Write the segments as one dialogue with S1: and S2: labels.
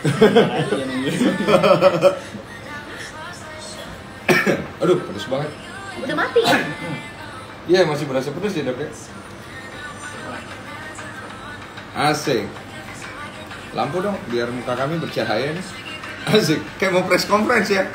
S1: Aja nungguin.
S2: Aduh, pedes banget.
S3: Udah mati ya?
S2: Iya, masih berasa pedes ya, Dok ya? Asik. Lampu dong, biar muka kami bercahaya nih. Asik, kayak mau press conference ya.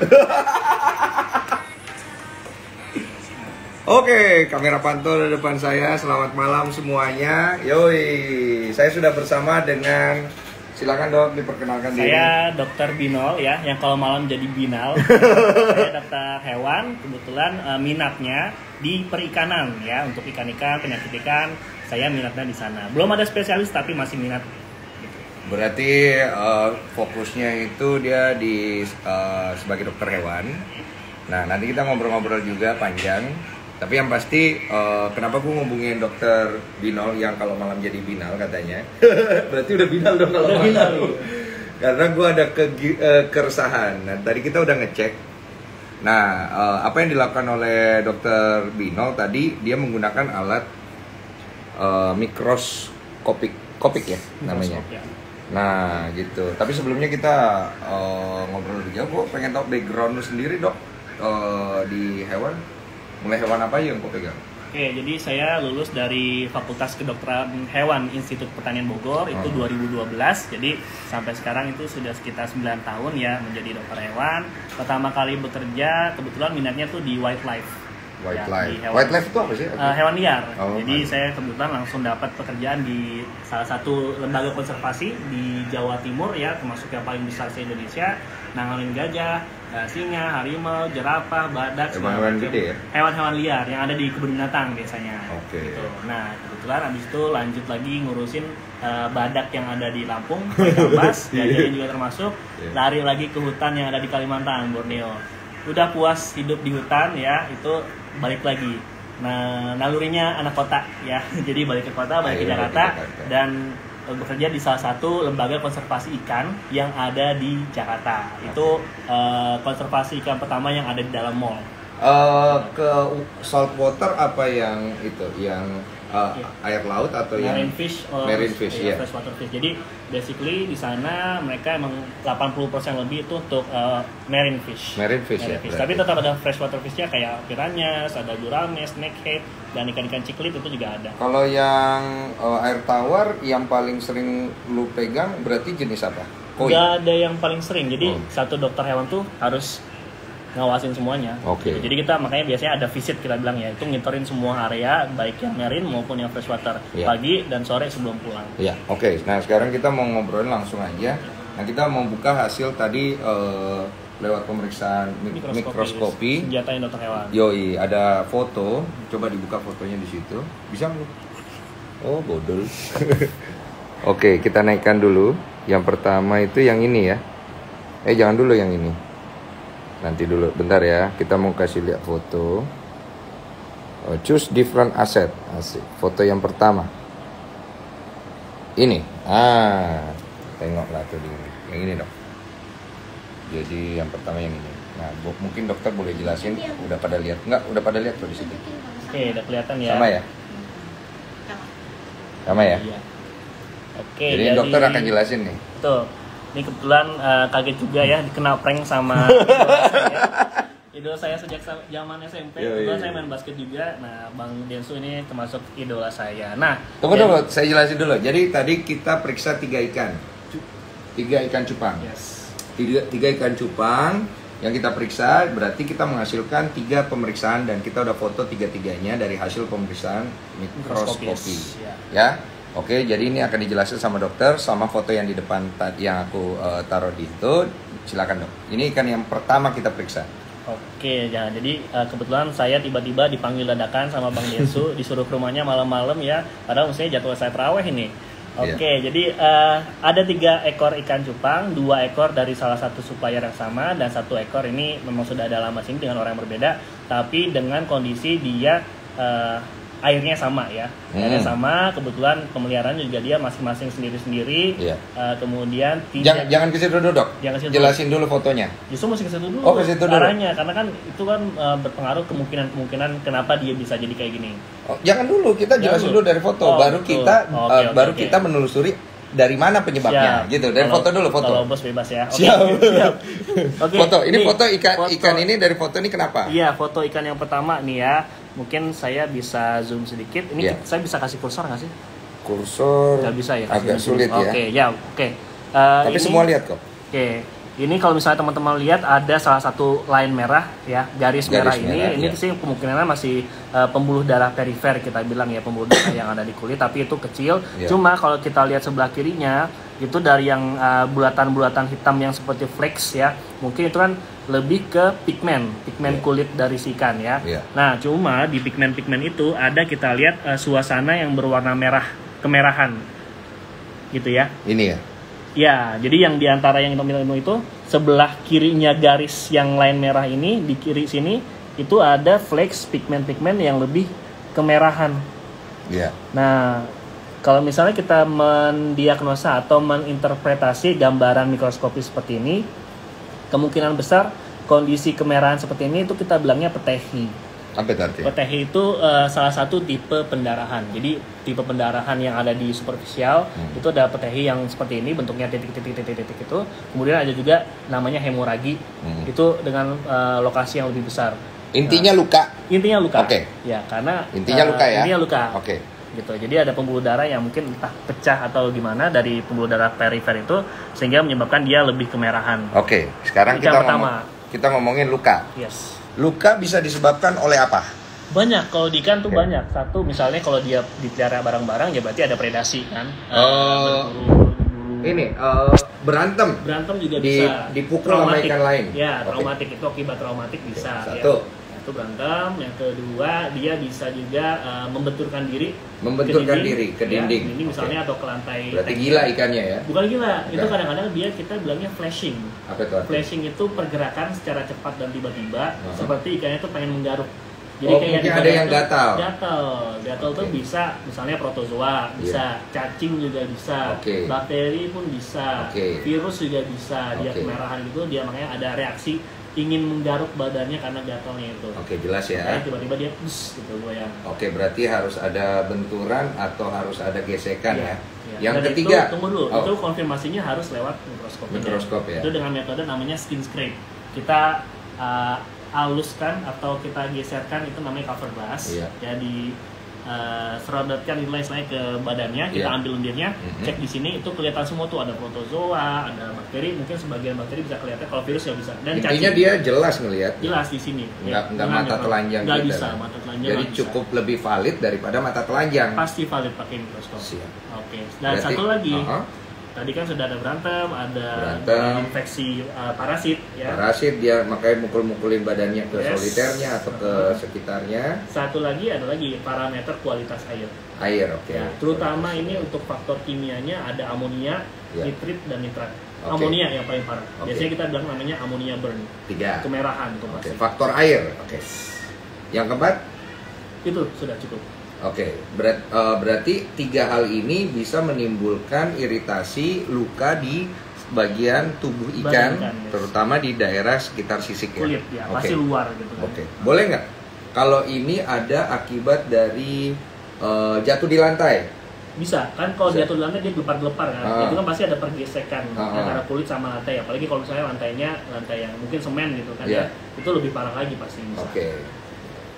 S2: Oke, kamera pantau di depan saya. Selamat malam semuanya. Yoi, saya sudah bersama dengan, silakan Dok, diperkenalkan diri.
S1: Saya Dokter Binol ya, yang kalau malam jadi Binal. Saya dokter hewan, kebetulan minatnya di perikanan ya, untuk ikan-ikan, penyakit ikan. Saya minatnya di sana. Belum ada spesialis tapi masih minat.
S2: Berarti fokusnya itu dia di sebagai dokter hewan. Nah, nanti kita ngobrol-ngobrol juga panjang. Tapi yang pasti, kenapa gue ngomongin dokter Binol yang kalau malam jadi Binal katanya? Berarti udah Binal dong kalau malam. Binal. Karena gue ada keresahan. Nah, tadi kita udah ngecek. Nah, apa yang dilakukan oleh dokter Binol tadi, dia menggunakan alat mikroskopik ya namanya.
S1: Ya.
S2: Nah, gitu. Tapi sebelumnya kita ngobrol dulu. Gue pengen tahu background lu sendiri, Dok, di hewan. Mulai hewan apa yang kau pegang?
S1: Oke, jadi saya lulus dari Fakultas Kedokteran Hewan Institut Pertanian Bogor itu 2012. Jadi sampai sekarang itu sudah sekitar 9 tahun ya menjadi dokter hewan. Pertama kali bekerja kebetulan minatnya tuh di wildlife.
S2: Wildlife itu apa sih?
S1: Hewan liar.
S2: Oh,
S1: Jadi saya kebetulan langsung dapat pekerjaan di salah satu lembaga konservasi di Jawa Timur ya, termasuk yang paling besar se Indonesia, nanganin gajah, singa, harimau, jerapah, badak,
S2: hewan-hewan gede ya?
S1: Hewan-hewan liar yang ada di kebun binatang biasanya.
S2: Oke.
S1: Gitu. Nah, kebetulan abis itu lanjut lagi ngurusin badak yang ada di Lampung, Kambas, gajahnya juga termasuk. Lari lagi ke hutan yang ada di Kalimantan, Borneo. Udah puas hidup di hutan ya, itu balik lagi. Nah, nalurinya anak kota ya. Jadi balik ke kota, balik ke Jakarta dan bekerja di salah satu lembaga konservasi ikan yang ada di Jakarta. Itu konservasi ikan pertama yang ada di dalam mall.
S2: Ke saltwater apa yang itu? Yang air laut atau
S1: marine
S2: yang
S1: fish,
S2: marine fish ya.
S1: Freshwater fish. Jadi basically di sana mereka emang 80% lebih itu untuk marine fish.
S2: Marine fish ya.
S1: Tapi tetap ada freshwater fishnya kayak piranhas, ada gurame, snakehead, dan ikan-ikan ciklit itu juga ada.
S2: Kalau yang air tawar yang paling sering lu pegang berarti jenis apa? Koi?
S1: Gak ada yang paling sering. Jadi satu dokter hewan tuh harus ngawasin semuanya.
S2: Oke.
S1: Jadi kita makanya biasanya ada visit kita bilang ya, itu ngitorin semua area baik yang marine maupun yang freshwater pagi dan sore sebelum pulang.
S2: Iya, oke. Nah, sekarang kita mau ngobrolin langsung aja. Nah, kita mau buka hasil tadi lewat pemeriksaan mikroskopi.
S1: Senjata dokter hewan.
S2: Yoi, ada foto. Coba dibuka fotonya di situ. Bisa nggak? Oh, bodol. Oke, kita naikkan dulu. Yang pertama itu yang ini ya. Jangan dulu yang ini. Nanti dulu, bentar ya. Kita mau kasih lihat foto. Choose different asset. Asik. Foto yang pertama. Ini. Tengoklah tuh di yang ini, Dok. Jadi yang pertama yang ini. Nah, mungkin dokter boleh jelasin. Udah pada lihat? Enggak, udah pada lihat tuh di situ.
S1: Oke, udah kelihatan ya.
S2: Sama ya? Sama ya?
S1: Iya. Oke,
S2: jadi dokter akan jelasin nih.
S1: Betul. Ini kebetulan kaget juga ya dikena prank sama idola saya sejak zaman SMP. Kebetulan saya main basket juga. Nah, Bang Densu ini termasuk idola saya. Nah,
S2: tunggu, saya jelasin dulu. Jadi tadi kita periksa 3 ikan. 3 ikan cupang.
S1: Yes.
S2: 3 ikan cupang yang kita periksa, berarti kita menghasilkan 3 pemeriksaan dan kita udah foto 3-3-nya dari hasil pemeriksaan mikroskopi. Ya. Oke, jadi ini akan dijelaskan sama dokter sama foto yang di depan tadi yang aku taruh di itu. Silakan, Dok. Ini ikan yang pertama kita periksa.
S1: Oke, ya. Jadi kebetulan saya tiba-tiba dipanggil dadakan sama Bang Densu, disuruh ke rumahnya malam-malam ya. Padahal mestinya jadwal saya terawih ini. Oke, jadi ada 3 ekor ikan cupang, 2 ekor dari salah satu supplier yang sama dan 1 ekor ini memang sudah ada lama sini dengan orang yang berbeda, tapi dengan kondisi dia airnya sama ya. Airnya sama, kebetulan pemeliharaan juga dia masing-masing sendiri-sendiri. Kemudian
S2: jangan ke situ dulu, Dok. Jelasin dulu fotonya.
S1: Justru mesti ke situ dulu.
S2: Ke situ dulu.
S1: Arahnya karena kan itu kan berpengaruh kemungkinan kenapa dia bisa jadi kayak gini.
S2: Jangan dulu, kita jelasin dulu dari foto, baru kita menelusuri dari mana penyebabnya gitu. Dari foto dulu, foto.
S1: Kalau bos bebas ya.
S2: Siap.
S1: Oke.
S2: Foto. Ini foto ikan ini dari foto ini kenapa?
S1: Iya, foto ikan yang pertama nih ya. Mungkin saya bisa zoom sedikit. Ini saya bisa kasih kursor nggak sih?
S2: Kursor.
S1: Nggak bisa ya.
S2: Agak sulit ya.
S1: Oke, ya oke.
S2: Tapi
S1: ini,
S2: semua lihat kok.
S1: Oke. Ini kalau misalnya teman-teman lihat ada salah satu line merah ya, garis merah ini sih kemungkinan masih pembuluh darah perifer kita bilang ya, pembuluh darah yang ada di kulit, tapi itu kecil. Cuma kalau kita lihat sebelah kirinya itu dari yang bulatan-bulatan hitam yang seperti flakes ya, mungkin itu kan lebih ke pigmen kulit dari si ikan ya. Nah, cuma di pigmen itu ada kita lihat suasana yang berwarna merah, kemerahan gitu ya.
S2: Ini ya.
S1: Ya, jadi yang diantara yang hitam itu sebelah kirinya garis yang line merah ini, di kiri sini itu ada flakes pigmen yang lebih kemerahan.
S2: Iya.
S1: Nah, kalau misalnya kita mendiagnosa atau meninterpretasi gambaran mikroskopis seperti ini, kemungkinan besar kondisi kemerahan seperti ini itu kita bilangnya petehi.
S2: Apa itu artinya?
S1: Petehi itu salah satu tipe pendarahan. Jadi tipe pendarahan yang ada di superficial itu ada petehi yang seperti ini, bentuknya titik-titik itu. Kemudian ada juga namanya hemoragi. Itu dengan lokasi yang lebih besar.
S2: Intinya luka.
S1: Intinya luka.
S2: Oke.
S1: Ya, karena
S2: intinya luka ya.
S1: Intinya luka.
S2: Oke.
S1: Gitu. Jadi ada pembuluh darah yang mungkin entah pecah atau gimana dari pembuluh darah perifer itu sehingga menyebabkan dia lebih kemerahan.
S2: Oke. Sekarang kita ngomongin luka.
S1: Yes.
S2: Luka bisa disebabkan oleh apa?
S1: Banyak, kalau di ikan tuh banyak. Satu, misalnya kalau dia dipelihara barang-barang ya berarti ada predasi kan.
S2: Berantem
S1: juga bisa.
S2: Dipukul sama ikan lain.
S1: Ya, traumatik itu akibat traumatik bisa.
S2: Satu.
S1: Ya. Itu berantem. Yang kedua, dia bisa juga membenturkan diri ke dinding. Ini misalnya atau ke lantai.
S2: Berarti gila ikannya ya?
S1: Bukan gila, itu kadang-kadang kita bilangnya flashing.
S2: Apa itu artinya?
S1: Flashing itu pergerakan secara cepat dan tiba-tiba, seperti ikannya itu pengen menggaruk. Jadi
S2: mungkin ada yang gatal.
S1: Gatal tuh bisa, misalnya protozoa, bisa, cacing juga bisa, bakteri pun bisa, virus juga bisa. Dia kemerahan gitu, dia makanya ada reaksi ingin menggaruk badannya karena gatalnya itu.
S2: Oke, jelas ya.
S1: Makanya tiba-tiba dia gitu goyang.
S2: Oke, berarti harus ada benturan atau harus ada gesekan ya. Yang
S1: Dan
S2: ketiga,
S1: tunggu dulu, itu konfirmasinya harus lewat mikroskop ya. Itu dengan metode namanya skin scrape. Kita haluskan atau kita geserkan, itu namanya cover glass. Jadi serodotkan nilai ke badannya, kita ambil lendirnya, cek di sini itu kelihatan semua tuh, ada protozoa, ada bakteri, mungkin sebagian bakteri bisa kelihatan, kalau virus ya bisa. Dan
S2: intinya dia jelas ngelihat.
S1: Jelas di sini.
S2: Nggak mata telanjang.
S1: Nggak bisa mata telanjang.
S2: Jadi cukup lebih valid daripada mata telanjang.
S1: Pasti valid pakai mikroskop.
S2: Siap.
S1: Oke. Dan berarti, satu lagi. Tadi kan sudah ada berantem, infeksi parasit ya.
S2: Parasit dia makanya mukul-mukulin badannya ke soliternya atau ke sekitarnya.
S1: Satu lagi ada lagi parameter kualitas air.
S2: Oke.
S1: Ya, terutama ini untuk faktor kimianya ada amonia, nitrit dan nitrat. Amonia yang paling parah. Biasanya kita bilang namanya amonia burn.
S2: 3.
S1: Kemerahan itu pasti.
S2: Faktor air. Yang keempat?
S1: Itu sudah cukup.
S2: Berarti 3 hal ini bisa menimbulkan iritasi luka di bagian tubuh ikan, terutama di daerah sekitar sisik
S1: kulit ya, pasti luar gitu kan.
S2: Boleh nggak kalau ini ada akibat dari jatuh di lantai?
S1: Bisa, kan kalau jatuh di lantai dia gelepar-gelepar kan, itu kan pasti ada pergesekan antara kulit sama lantai, apalagi kalau misalnya lantai yang mungkin semen gitu kan ya, itu lebih parah lagi pasti.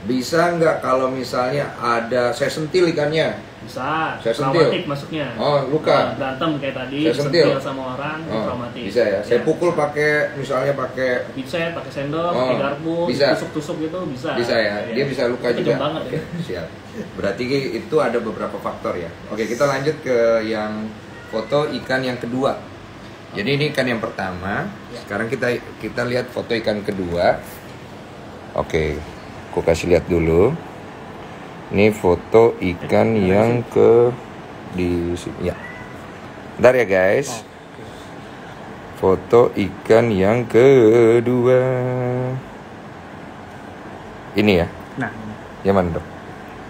S2: Bisa nggak kalau misalnya ada saya sentil ikannya?
S1: Bisa, traumatik masuknya.
S2: Luka.
S1: Berantem kayak tadi,
S2: saya sentil
S1: sama orang, traumatik.
S2: Bisa ya? Saya pukul pakai
S1: pipset, pakai sendok, pakai garpu, tusuk-tusuk gitu, bisa.
S2: Bisa ya? Dia bisa luka
S1: itu
S2: juga?
S1: Banget, ya.
S2: Siap. Berarti itu ada beberapa faktor ya. Oke, kita lanjut ke yang foto ikan yang kedua. Jadi ini ikan yang pertama. Sekarang kita lihat foto ikan kedua. Oke. Aku kasih lihat dulu. Ini foto ikan yang di sini ya. Bentar ya guys. Foto ikan yang kedua. Ini ya.
S1: Nah,
S2: yang mana dok?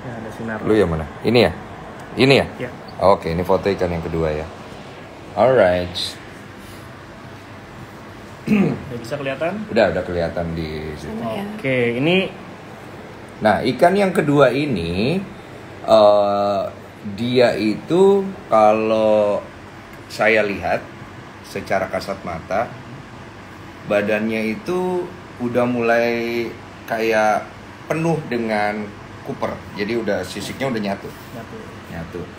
S1: Ya, ada sinar.
S2: Lu yang mana? Ini ya? Ini ya?
S1: Ya.
S2: Oke, ini foto ikan yang kedua ya. Alright.
S1: Udah bisa kelihatan?
S2: Udah kelihatan di sini.
S1: Oke, ini.
S2: Nah, ikan yang kedua ini dia itu kalau saya lihat secara kasat mata badannya itu udah mulai kayak penuh dengan kuper. Jadi udah sisiknya udah nyatu.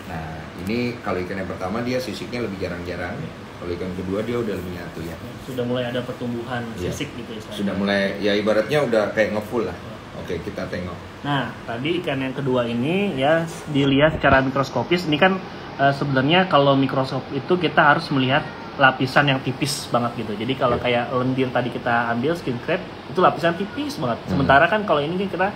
S2: Nah, ini kalau ikan yang pertama dia sisiknya lebih jarang-jarang. Kalau ikan kedua dia udah lebih nyatu ya.
S1: Sudah mulai ada pertumbuhan sisik gitu ya.
S2: Sudah mulai ya ibaratnya udah kayak ngefull lah. Oke, kita tengok.
S1: Nah, tadi ikan yang kedua ini ya dilihat secara mikroskopis. Ini kan sebenarnya kalau mikroskop itu kita harus melihat lapisan yang tipis banget gitu. Jadi kalau kayak lendir tadi kita ambil skin crab itu lapisan tipis banget. Sementara kan kalau ini kita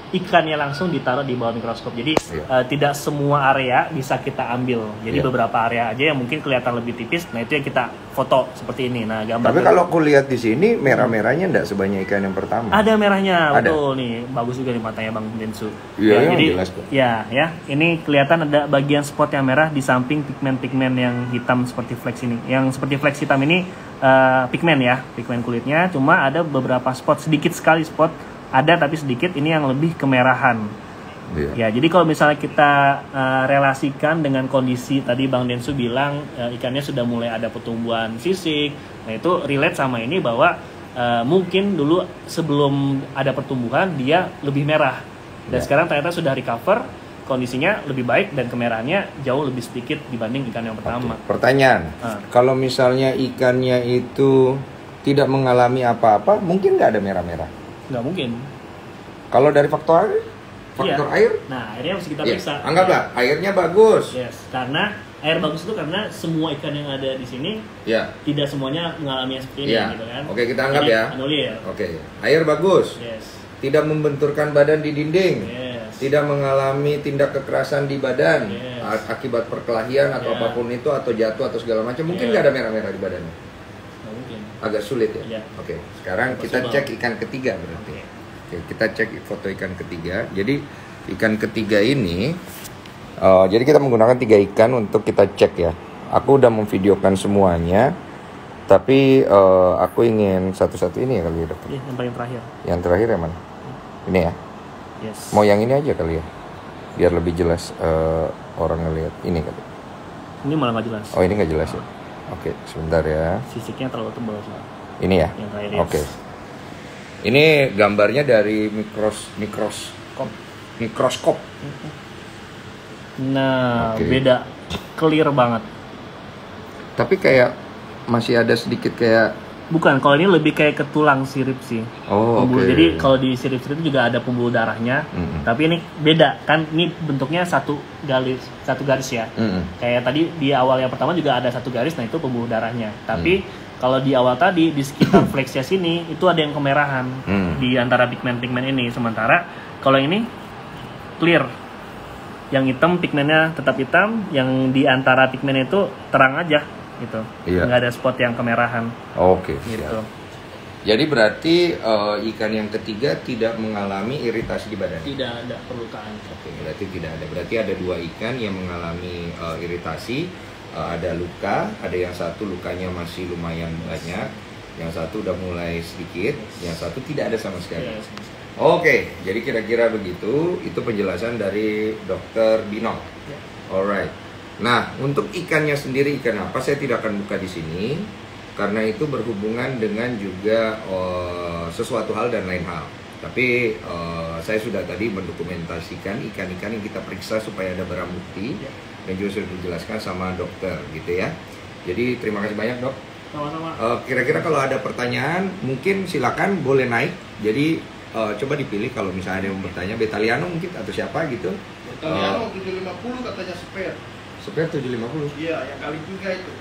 S1: ikannya langsung ditaruh di bawah mikroskop. Jadi tidak semua area bisa kita ambil. Jadi beberapa area aja yang mungkin kelihatan lebih tipis. Nah, itu yang kita foto seperti ini. Nah, gambar.
S2: Tapi kalau aku lihat di sini merah-merahnya enggak sebanyak ikan yang pertama.
S1: Ada merahnya, betul nih. Bagus juga nih matanya Bang Densu.
S2: Iya,
S1: jadi
S2: jelas kok.
S1: ya. Ini kelihatan ada bagian spot yang merah di samping pigmen-pigmen yang hitam seperti flex ini. Yang seperti flex hitam ini pigmen ya, pigmen kulitnya. Cuma ada beberapa spot, sedikit sekali spot. Ada tapi sedikit, ini yang lebih kemerahan. Ya, jadi kalau misalnya kita relasikan dengan kondisi tadi Bang Densu bilang ikannya sudah mulai ada pertumbuhan sisik. Nah, itu relate sama ini bahwa mungkin dulu sebelum ada pertumbuhan dia lebih merah. Dan sekarang ternyata sudah recover, kondisinya lebih baik dan kemerahannya jauh lebih sedikit dibanding ikan yang pertama.
S2: Pertanyaan, kalau misalnya ikannya itu tidak mengalami apa-apa, mungkin nggak ada merah-merah?
S1: Nggak mungkin.
S2: Kalau dari faktor air?
S1: Nah, airnya harus kita periksa.
S2: Anggaplah airnya bagus.
S1: Yes, karena air bagus itu karena semua ikan yang ada di sini tidak semuanya mengalami yang seperti ini, gitu kan?
S2: Oke, kita anggap ya.
S1: Anulir.
S2: Oke, air bagus.
S1: Yes.
S2: Tidak membenturkan badan di dinding.
S1: Yes.
S2: Tidak mengalami tindak kekerasan di badan akibat perkelahian atau apapun itu, atau jatuh atau segala macam. Mungkin nggak ada merah-merah di badannya.
S1: Mungkin.
S2: Agak sulit ya. Oke, sekarang kita cek ikan ketiga berarti. Oke, kita cek foto ikan ketiga. Jadi ikan ketiga ini, jadi kita menggunakan 3 ikan untuk kita cek ya. Aku udah memvideokan semuanya, tapi aku ingin satu-satu ini ya kali ya, dokter.
S1: Iya, yang paling terakhir.
S2: Yang terakhir yang mana? Ini ya.
S1: Yes.
S2: Mau yang ini aja kali ya, biar lebih jelas orang ngelihat. Ini kali.
S1: Ini malah nggak jelas.
S2: Oh, ini nggak jelas ya. Oke, sebentar ya.
S1: Sisiknya terlalu tebal sih.
S2: Ini ya? Oke. Ini gambarnya dari mikroskop.
S1: Nah, beda. Clear banget.
S2: Tapi kayak masih ada sedikit kayak...
S1: Bukan, kalau ini lebih kayak ke tulang sirip sih.
S2: Oh, oke.
S1: Jadi kalau di sirip-sirip itu juga ada pembuluh darahnya. Tapi ini beda kan, ini bentuknya satu garis ya. Kayak tadi di awal yang pertama juga ada satu garis, nah itu pembuluh darahnya. Tapi kalau di awal tadi di sekitar flexia sini itu ada yang kemerahan di antara pigmen-pigmen ini. Sementara kalau ini clear, yang hitam pigmennya tetap hitam, yang di antara pigmen itu terang aja gitu. Nggak ada spot yang kemerahan.
S2: Oke.
S1: Gitu.
S2: Siap. Jadi berarti ikan yang ketiga tidak mengalami iritasi di badan.
S1: Tidak ada perlukaan.
S2: Oke, berarti tidak ada. Berarti ada 2 ikan yang mengalami iritasi. Ada luka, ada yang satu lukanya masih lumayan banyak, yang satu udah mulai sedikit, yang satu tidak ada sama sekali. Oke, jadi kira-kira begitu. Itu penjelasan dari Dokter Bino. Alright. Nah, untuk ikannya sendiri ikan apa? Saya tidak akan buka di sini karena itu berhubungan dengan juga sesuatu hal dan lain hal. Tapi saya sudah tadi mendokumentasikan ikan-ikan yang kita periksa supaya ada barang bukti. Dan juga sudah dijelaskan sama dokter gitu ya. Jadi terima kasih banyak dok.
S1: Sama-sama.
S2: Kira-kira kalau ada pertanyaan mungkin silakan boleh naik. Jadi coba dipilih kalau misalnya ada yang bertanya. Betaliano mungkin atau siapa gitu.
S3: Betaliano 750 katanya spare.
S2: Spare 750?
S3: Iya, yang kali juga itu.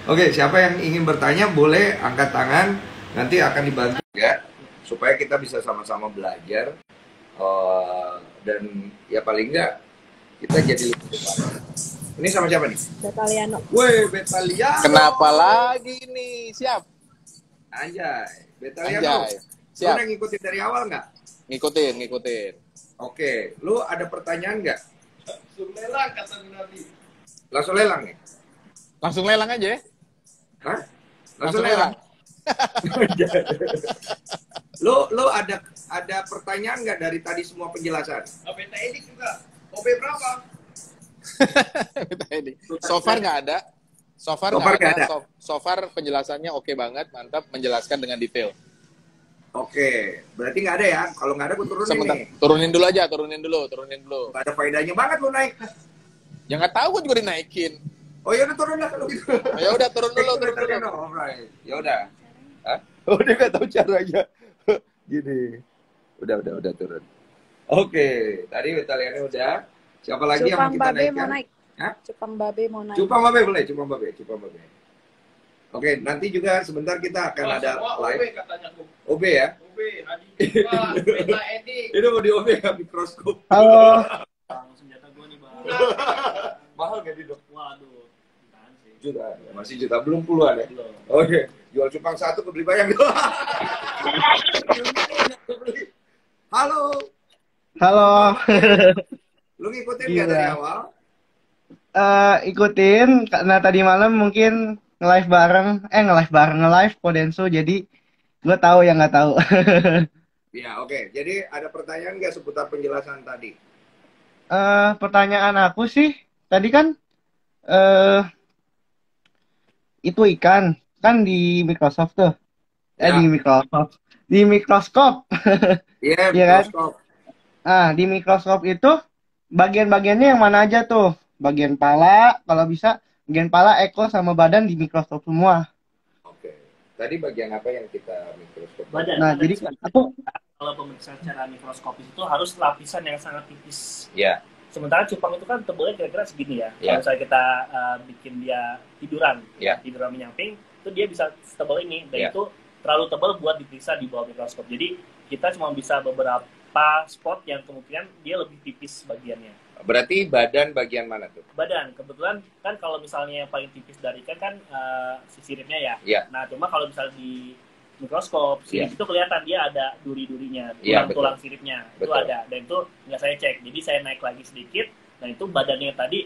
S2: Oke, siapa yang ingin bertanya boleh angkat tangan. Nanti akan dibantu ya supaya kita bisa sama-sama belajar. Dan ya paling enggak kita jadi lebih cepat. Ini sama siapa nih?
S4: Betaliano.
S2: Woi, Betaliano.
S5: Kenapa lagi nih? Siap.
S2: Anjay, Betaliano.
S5: Anjay. Siap.
S2: Lu udah ngikutin dari awal nggak?
S5: Ngikutin.
S2: Oke, lu ada pertanyaan nggak?
S3: Langsung lelang kata Nabi.
S2: Langsung lelang ya?
S5: Langsung lelang aja ya?
S2: Hah? Langsung lelang. Lu ada pertanyaan nggak dari tadi semua penjelasan?
S3: OB teknik juga. OB berapa?
S5: So far nggak ada. So far
S2: So far
S5: nggak
S2: nggak
S5: ada.
S2: ada.
S5: So far penjelasannya oke banget, mantap, menjelaskan dengan detail.
S2: Oke, berarti nggak ada ya? Kalau nggak ada, gue turunin
S5: Sebentar,
S2: nih.
S5: turunin dulu aja, turunin dulu.
S2: Nggak ada faedahnya banget lu naik.
S5: Ya nggak tahu, gue juga dinaikin.
S2: Oh ya udah turun lah kalau gitu.
S5: Ya udah turun dulu.
S2: Alright. Ya udah. Hah? Oh dia nggak tahu caranya. Gini. Udah turun. Oke, tadi Italiannya udah. Siapa lagi yang mau
S4: Cupang
S2: kita
S4: Babe
S2: naikkan?
S4: mau naik.
S2: Hah?
S4: Cupang Babe mau naik.
S2: Cupang Babe boleh, Cupang Babe. Oke, nanti juga sebentar kita akan ada
S3: Semua OB
S2: live.
S3: katanya tuh.
S2: OB ya?
S3: OB, Raditya, Beta Edi.
S2: Ini mau di OB ya, mikroskop.
S1: Bang, senjata gue nih bang.
S2: Mahal gak di dok?
S1: Waduh, jutaan sih.
S2: Jutaan, masih juta, belum puluhan ya?
S1: Belum.
S2: Oke, jual cupang satu kebeli bayang. Halo,
S6: Halo,
S2: lu ngikutin nggak dari
S6: Gila.
S2: awal?
S6: Ikutin karena tadi malam mungkin nge-live Podenso, jadi gue tahu yang nggak tahu.
S2: Ya, oke. Jadi ada pertanyaan nggak seputar penjelasan tadi?
S6: Pertanyaan aku sih, tadi kan eh itu ikan kan di Microsoft tuh,
S2: Ya.
S6: di mikroskop.
S2: Iya,
S6: Iya kan?
S2: mikroskop.
S6: Di mikroskop itu bagian-bagiannya yang mana aja tuh? Bagian pala, kalau bisa bagian pala, ekor sama badan di mikroskop semua.
S2: Oke. Tadi bagian apa yang kita mikroskop?
S1: Badan.
S6: Nah,
S1: Ada
S6: jadi
S1: di sini.
S6: aku
S1: Kalau pemeriksaan secara mikroskopis itu harus lapisan yang sangat tipis.
S2: Ya.
S1: Sementara cupang itu kan tebalnya kira-kira segini ya.
S2: Ya.
S1: Kalau misalnya kita bikin dia tiduran,
S2: Ya.
S1: tiduran menyamping, itu dia bisa setebal ini. Dan
S2: Ya.
S1: itu terlalu tebal buat diperiksa di bawah mikroskop. Jadi kita cuma bisa beberapa spot yang kemungkinan dia lebih tipis bagiannya.
S2: Berarti badan bagian mana tuh?
S1: Badan, kebetulan kan kalau misalnya yang paling tipis dari ikan kan si siripnya ya.
S2: Iya.
S1: Nah, cuma kalau misalnya di mikroskop, sirip
S2: Iya.
S1: itu kelihatan dia ada duri-durinya,
S2: Iya,
S1: tulang-tulang siripnya. Itu
S2: Betul.
S1: ada, dan itu nggak saya cek. Jadi saya naik lagi sedikit, nah itu badannya tadi,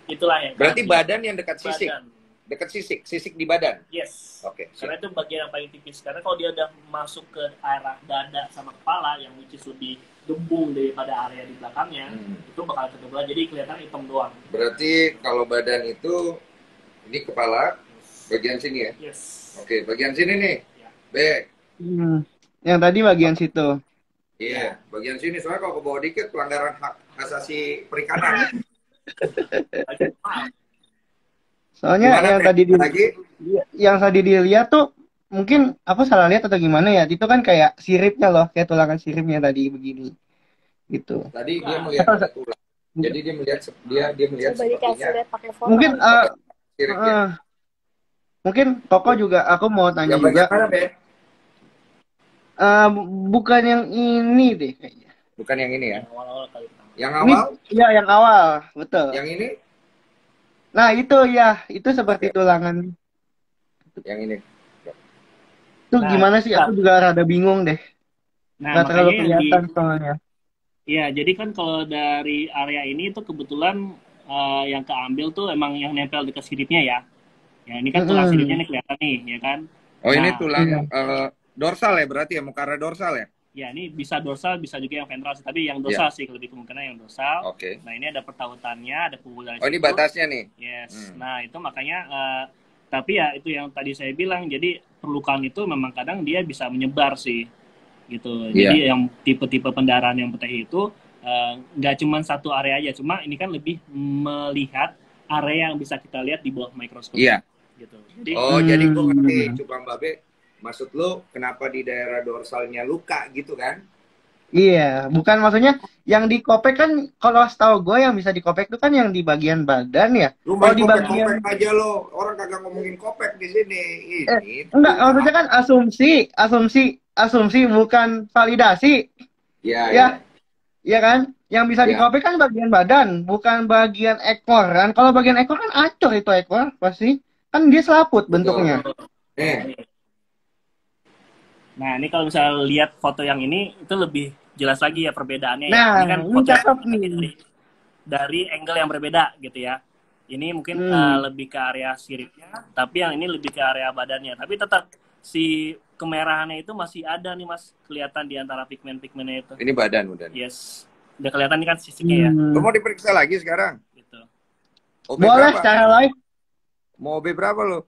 S1: itulah yang
S2: Berarti
S1: kami-
S2: badan yang dekat sisik.
S1: badan.
S2: Dekat sisik di badan.
S1: Yes.
S2: Oke.
S1: Karena itu bagian yang paling tipis. Karena kalau dia udah masuk ke arah dada sama kepala, yang which is lebih gembung daripada area di belakangnya, itu bakal ketebalan. Jadi kelihatan hitam doang.
S2: Berarti kalau badan itu ini kepala bagian sini ya.
S1: Yes.
S2: Oke, bagian sini nih.
S1: Ya.
S2: B.
S6: yang tadi bagian situ.
S2: Iya, bagian sini. Soalnya kalau ke bawah dikit pelanggaran hak asasi perikanan.
S6: Soalnya
S2: Gimana,
S6: yang
S2: Teh?
S6: tadi
S2: Lagi?
S6: yang tadi dilihat tuh mungkin aku salah lihat atau gimana ya? Itu kan kayak siripnya loh, kayak tulangan siripnya tadi begini. Gitu.
S2: Tadi dia melihat ada tulang. Jadi dia melihat dia melihat
S4: Coba dikasih
S2: sepertinya
S4: lihat pakai foto.
S6: Mungkin
S2: siripnya.
S6: mungkin Koko juga aku mau tanya
S2: Yang bagian
S6: juga.
S2: mana, Be?
S6: Bukan yang ini deh kayaknya.
S2: Bukan yang ini ya.
S1: Yang awal-awal kali pertama.
S2: Yang
S6: Ini
S2: awal,
S6: ya yang awal, betul.
S2: yang ini,
S6: Nah, itu ya, itu seperti tulangan.
S2: yang ini.
S6: Itu
S1: Nah,
S6: gimana sih? Aku juga rada bingung deh.
S1: Nah,
S6: Nggak terlalu
S1: makanya
S6: kelihatan soalnya.
S1: Iya, jadi kan kalau dari area ini tuh kebetulan yang keambil tuh emang yang nempel dekat siripnya ya. Ya ini kan tulang siripnya nih kelihatan nih, ya kan.
S2: Oh, ini
S1: Nah,
S2: tulang
S6: iya.
S2: dorsal ya berarti ya, mukara dorsal ya?
S1: Ya ini bisa dorsal, bisa juga yang ventral sih. Tapi yang dorsal sih lebih kemungkinan yang dorsal.
S2: Oke.
S1: Nah ini ada pertautannya, ada pembuluh
S2: Oh, ini batasnya nih.
S1: Yes. Nah itu makanya, tapi ya itu yang tadi saya bilang. Jadi perlukaan itu memang kadang dia bisa menyebar sih, gitu. Jadi yang tipe-tipe pendarahan yang petih itu nggak cuma satu area aja. Cuma ini kan lebih melihat area yang bisa kita lihat di bawah mikroskop.
S2: Iya.
S1: Gitu. Jadi
S2: Oh, jadi gue ngerti, Cupang Babe. Maksud lu kenapa di daerah dorsalnya luka gitu kan?
S6: Iya, bukan maksudnya yang dikopek kan, kalau setahu gue yang bisa dikopek itu kan yang di bagian badan ya.
S2: Lu
S6: Kalau
S2: main
S6: di bagian
S2: kopek-kopek aja lo. Orang kagak ngomongin kopek di sini. Ini.
S6: enggak, maksudnya kan asumsi bukan validasi.
S2: Iya,
S6: Ya. Iya kan? Yang bisa
S2: Ya.
S6: dikopek kan bagian badan, bukan bagian ekor kan. Kalau bagian ekor kan acur itu ekor pasti. Kan dia selaput bentuknya.
S2: Nih,
S1: nah ini kalau misalnya lihat foto yang ini itu lebih jelas lagi ya perbedaannya.
S6: Nah,
S1: Ini kan
S6: ini
S1: foto
S6: cakep
S1: yang
S6: nih.
S1: dari angle yang berbeda gitu ya. Ini mungkin lebih ke area siripnya, tapi yang ini lebih ke area badannya. Tapi tetap si kemerahannya itu masih ada nih Mas, kelihatan di antara pigmen-pigmennya itu.
S2: ini badan udah.
S1: Yes. Udah kelihatan nih kan sisiknya ya.
S2: Lu mau diperiksa lagi sekarang?
S1: Gitu.
S2: OB
S6: Boleh
S2: berapa?
S6: secara live.
S2: Mau OB berapa lo?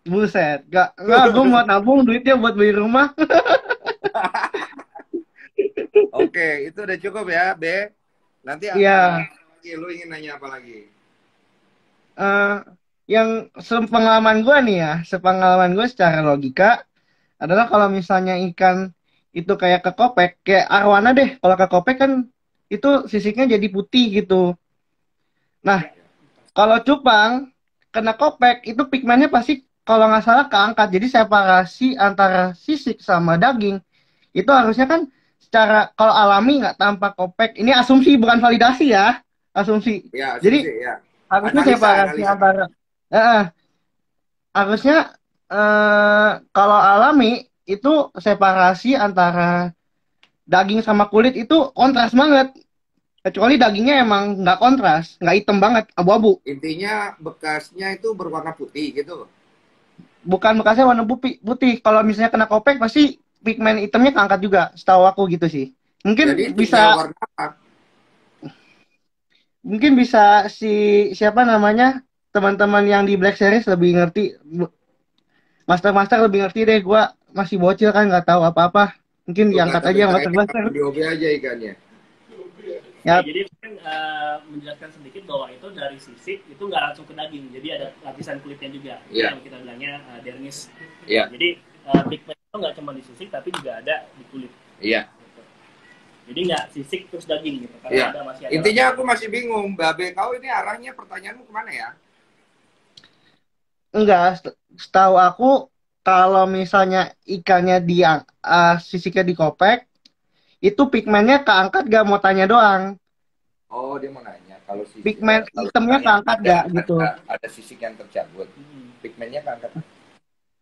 S6: Buset, enggak, gue mau nabung duitnya buat beli rumah.
S2: Oke, itu udah cukup ya, B. Nanti
S6: Iya,
S2: lagi lu ingin nanya apa lagi?
S6: eh, yang sepengalaman gue nih ya, sepengalaman gue secara logika adalah kalau misalnya ikan itu kayak kekopek, kayak arwana deh, kalau kekopek kan itu sisiknya jadi putih gitu. Nah, kalau cupang kena kopek itu pigmennya pasti kalau nggak salah keangkat. Jadi separasi antara sisik sama daging itu harusnya kan secara kalau alami nggak tampak kopek. Ini asumsi bukan validasi ya, asumsi.
S2: Ya,
S6: Jadi
S2: asumsi ya.
S6: harusnya
S2: Analisa,
S6: separasi
S2: analisa.
S6: antara harusnya kalau alami itu separasi antara daging sama kulit itu kontras banget. Kecuali dagingnya emang nggak kontras, nggak hitam banget, abu-abu.
S2: Intinya bekasnya itu berwarna putih gitu.
S6: Bukan bekasnya warna putih. Putih. Kalau misalnya kena kopek pasti pigmen hitamnya keangkat juga. Setahu aku gitu sih.
S2: Jadi
S6: Mungkin
S2: tinggal
S6: bisa
S2: warna apa?
S6: mungkin bisa si siapa namanya teman-teman yang di Black Series lebih ngerti. Master-master lebih ngerti deh. Gua masih bocil kan nggak tahu apa-apa. Mungkin
S2: Tuh
S6: diangkat
S2: kata
S6: aja yang
S2: BKN
S6: master-master.
S2: di OB aja ikannya.
S6: Ya,
S1: Oke, jadi mungkin menjelaskan sedikit bahwa itu dari sisik itu nggak langsung ke daging, jadi ada lapisan kulitnya juga.
S2: Iya.
S1: Yang kita bilangnya dermis.
S2: Iya.
S1: Jadi pigmen itu nggak cuma di sisik tapi juga ada di kulit.
S2: Iya.
S1: Jadi nggak sisik terus daging gitu, karena
S2: Iya.
S1: masih ada
S2: Intinya
S1: lapisan.
S2: aku masih bingung, Babe, kau ini arahnya pertanyaanmu kemana ya?
S6: enggak. Setahu aku kalau misalnya ikannya sisiknya dikopek, itu pigmennya keangkat gak mau tanya doang.
S2: Oh, dia mau nanya kalau
S6: Pigmen
S2: kalau
S6: hitamnya
S2: misalnya
S6: keangkat gak gitu.
S2: ada sisik yang tercabut, pigmennya keangkat.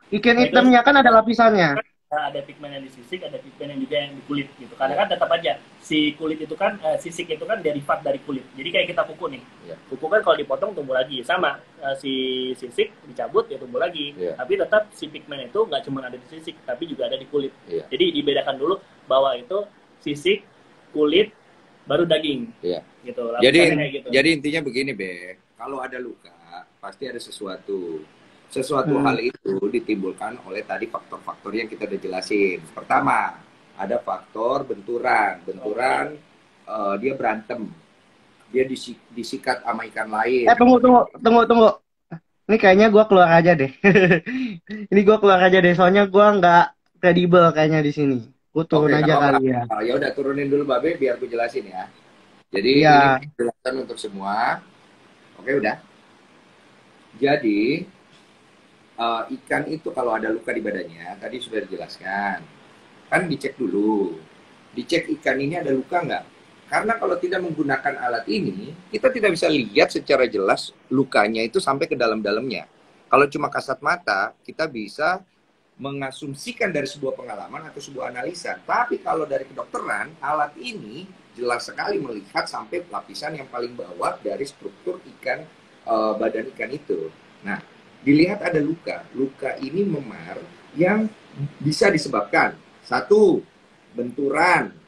S6: Ikan
S1: Nah, itu
S6: hitamnya kan ada lapisannya.
S1: ada pigmen yang di sisik, ada pigmen yang juga yang di kulit gitu. Karena kan tetap aja si kulit itu kan sisik itu kan derivat dari kulit. Jadi kayak kita kuku nih.
S2: Iya.
S1: Kuku kan kalau dipotong tumbuh lagi. Sama si sisik dicabut ya tumbuh lagi.
S2: Iya.
S1: Tapi tetap si pigmen itu nggak cuma ada di sisik tapi juga ada di kulit.
S2: Iya.
S1: Jadi dibedakan dulu bahwa itu sisik, kulit, baru daging.
S2: Iya.
S1: Gitu.
S2: Jadi
S1: Lapisannya kayak gitu.
S2: jadi intinya begini, Be. Kalau ada luka, pasti ada sesuatu. Sesuatu hal itu ditimbulkan oleh tadi faktor-faktor yang kita udah jelasin. Pertama, ada faktor benturan. Benturan dia berantem. Dia disikat sama ikan lain.
S6: Tunggu. Ini kayaknya gua keluar aja deh. Ini gua keluar aja deh, soalnya gua nggak kredibel kayaknya di sini. Gua turun
S2: Oke,
S6: aja
S2: nggak apa-apa.
S6: kali ya.
S2: Ya udah turunin dulu Babe biar gue jelasin ya. Jadi
S6: Iya.
S2: ini penjelasan untuk semua. Oke, udah. Jadi ikan itu kalau ada luka di badannya, tadi sudah dijelaskan. Kan dicek dulu. Dicek ikan ini ada luka nggak? Karena kalau tidak menggunakan alat ini, kita tidak bisa lihat secara jelas lukanya itu sampai ke dalam-dalamnya. Kalau cuma kasat mata, kita bisa mengasumsikan dari sebuah pengalaman atau sebuah analisa. Tapi kalau dari kedokteran, alat ini jelas sekali melihat sampai lapisan yang paling bawah dari struktur ikan, badan ikan itu. Nah, dilihat ada luka. Luka ini memar yang bisa disebabkan. Satu, benturan.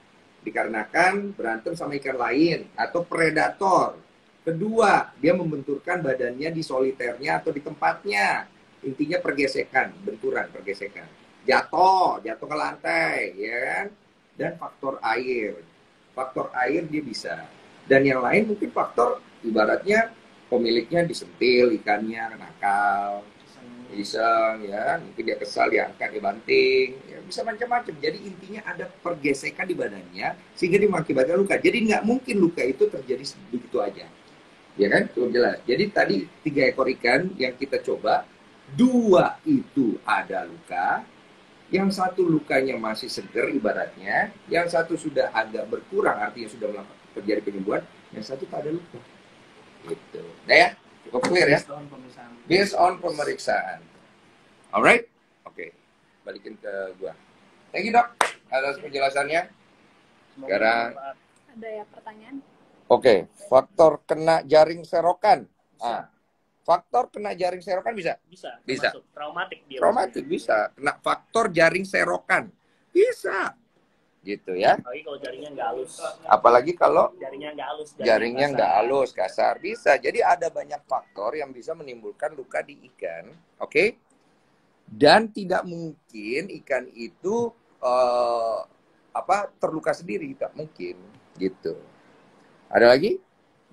S2: Dikarenakan berantem sama ikan lain. Atau predator. Kedua, dia membenturkan badannya di soliternya atau di tempatnya. Intinya pergesekan, benturan, pergesekan. Jatuh ke lantai, ya kan? Dan faktor air. Faktor air dia bisa. Dan yang lain mungkin faktor ibaratnya pemiliknya disentil ikannya, nakal, iseng, ya. Mungkin dia kesal, diangkat, dibanting. Ya, bisa macam-macam. Jadi intinya ada pergesekan di badannya sehingga dia mengakibatkan luka. Jadi nggak mungkin luka itu terjadi begitu aja. Ya kan? Cukup jelas. Jadi tadi 3 ekor ikan yang kita coba, 2 itu ada luka, yang satu lukanya masih seger ibaratnya, yang satu sudah agak berkurang artinya sudah terjadi penyembuhan, yang satu tak ada luka. Gitu. Nah ya, cukup clear ya. Based on pemeriksaan. Alright? Oke. Balikin ke gua. Thank you dok atas penjelasannya. Sekarang
S4: Ada ya pertanyaan?
S2: oke, faktor kena jaring serokan. Faktor kena jaring serokan bisa?
S1: Bisa.
S2: Bisa.
S1: Traumatik dia.
S2: Traumatik bisa. Kena faktor jaring serokan. Bisa. gitu ya.
S1: Apalagi kalau jaringnya nggak halus.
S2: Apalagi kalau
S1: Jaringnya nggak halus.
S2: jaringnya
S1: kasar.
S2: nggak halus, kasar, bisa. Jadi ada banyak faktor yang bisa menimbulkan luka di ikan, oke? Dan tidak mungkin ikan itu terluka sendiri, tak mungkin, gitu. Ada lagi?